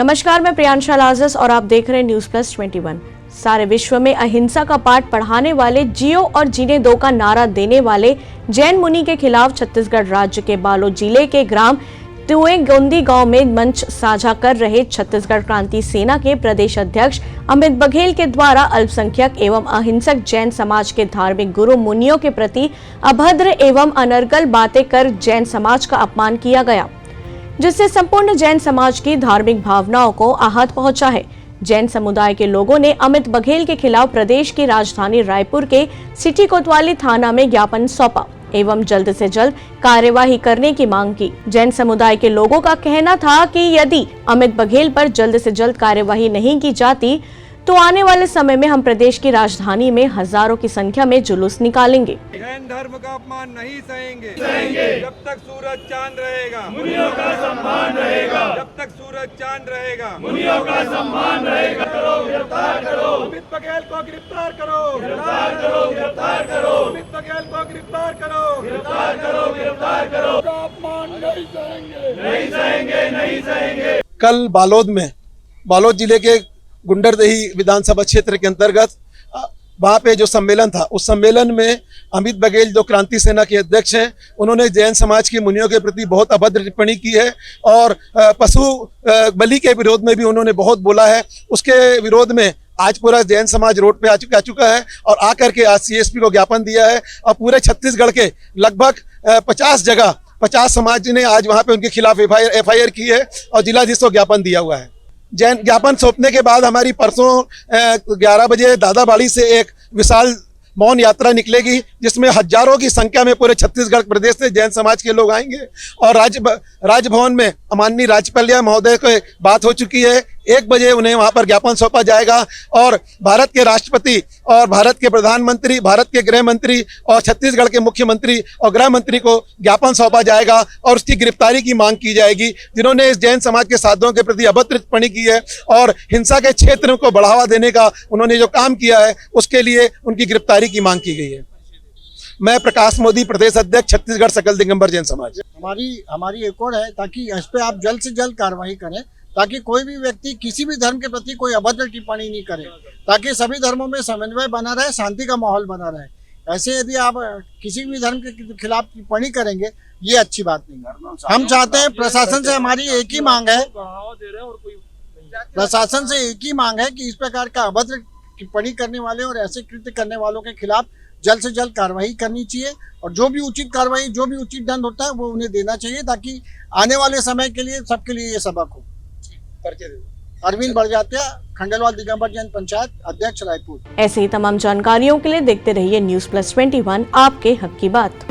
नमस्कार, मैं प्रियांशा लाजस और आप देख रहे हैं न्यूज प्लस 21। सारे विश्व में अहिंसा का पाठ पढ़ाने वाले, जियो और जीने दो का नारा देने वाले जैन मुनि के खिलाफ छत्तीसगढ़ राज्य के बालोद जिले के ग्राम तुएगोंदी गांव में मंच साझा कर रहे छत्तीसगढ़ क्रांति सेना के प्रदेश अध्यक्ष अमित बघेल के द्वारा अल्पसंख्यक एवं अहिंसक जैन समाज के धार्मिक गुरु मुनियों के प्रति अभद्र एवं अनर्गल बातें कर जैन समाज का अपमान किया गया, जिससे संपूर्ण जैन समाज की धार्मिक भावनाओं को आहत पहुंचा है। जैन समुदाय के लोगों ने अमित बघेल के खिलाफ प्रदेश की राजधानी रायपुर के सिटी कोतवाली थाना में ज्ञापन सौंपा एवं जल्द से जल्द कार्यवाही करने की मांग की। जैन समुदाय के लोगों का कहना था कि यदि अमित बघेल पर जल्द से जल्द कार्यवाही नहीं की जाती तो आने वाले समय में हम प्रदेश की राजधानी में हजारों की संख्या में जुलूस निकालेंगे। जैन धर्म का अपमान नहीं सहेंगे। जब तक सूरज चांद रहेगा मुनियों का सम्मान रहेगा। जब तक सूरज चांद रहेगा मुनियों का सम्मान रहेगा। करो गिरफ्तार करो, अमित बघेल को गिरफ्तार करो, गिरफ्तार करो, गिरफ्तार करो, अमित बघेल को गिरफ्तार करो, गिरफ्तार करो, गिरफ्तार करो। अपमान नहीं सहेंगे, नहीं सहेंगे, नहीं सहेंगे। कल बालोद जिले के गुंडरदेही विधानसभा क्षेत्र के अंतर्गत वहाँ पे जो सम्मेलन था, उस सम्मेलन में अमित बघेल जो क्रांति सेना के अध्यक्ष हैं, उन्होंने जैन समाज की मुनियों के प्रति बहुत अभद्र टिप्पणी की है और पशु बलि के विरोध में भी उन्होंने बहुत बोला है। उसके विरोध में आज पूरा जैन समाज रोड पे आ चुका है और आकर के आज सीएसपी को ज्ञापन दिया है और पूरे छत्तीसगढ़ के लगभग 50 समाज ने आज वहाँ पे उनके खिलाफ एफआईआर की है और जिलाधीश को ज्ञापन दिया हुआ है। जैन ज्ञापन सौंपने के बाद हमारी परसों 11 बजे दादाबाड़ी से एक विशाल मौन यात्रा निकलेगी, जिसमें हजारों की संख्या में पूरे छत्तीसगढ़ प्रदेश से जैन समाज के लोग आएंगे और राजभवन में माननीय राज्यपाल महोदय को बात हो चुकी है। 1 बजे उन्हें वहां पर ज्ञापन सौंपा जाएगा और भारत के राष्ट्रपति और भारत के प्रधानमंत्री, भारत के गृह मंत्री और छत्तीसगढ़ के मुख्यमंत्री और गृह मंत्री को ज्ञापन सौंपा जाएगा और उसकी गिरफ्तारी की मांग की जाएगी, जिन्होंने इस जैन समाज के साधुओं के प्रति अभद्र टिप्पणी की है और हिंसा के क्षेत्र को बढ़ावा देने का उन्होंने जो काम किया है उसके लिए उनकी गिरफ्तारी की मांग की गई है। मैं प्रकाश मोदी, प्रदेश अध्यक्ष छत्तीसगढ़ सकल दिगंबर जैन समाज। हमारी एक और है ताकि इस पे आप जल्द से जल्द कार्रवाई करें, ताकि कोई भी व्यक्ति किसी भी धर्म के प्रति कोई अभद्र टिप्पणी नहीं करे, ताकि सभी धर्मों में समन्वय बना रहे, शांति का माहौल बना रहे। ऐसे यदि आप किसी भी धर्म के खिलाफ टिप्पणी करेंगे, ये अच्छी बात नहीं। हम चाहते हैं प्रशासन से हमारी एक ही मांग है, प्रशासन से एक ही मांग है कि इस प्रकार का अभद्र टिप्पणी करने वाले और ऐसे कृत्य करने वालों के खिलाफ जल्द से जल्द कार्रवाई करनी चाहिए और जो भी उचित कार्रवाई, जो भी उचित दंड होता है वो उन्हें देना चाहिए, ताकि आने वाले समय के लिए सबके लिए ये सबक हो। अरविंद बड़जात्या, खंडेलवाल दिगंबर जैन पंचायत अध्यक्ष, रायपुर। ऐसे ही तमाम जानकारियों के लिए देखते रहिए न्यूज प्लस 21, आपके हक की बात।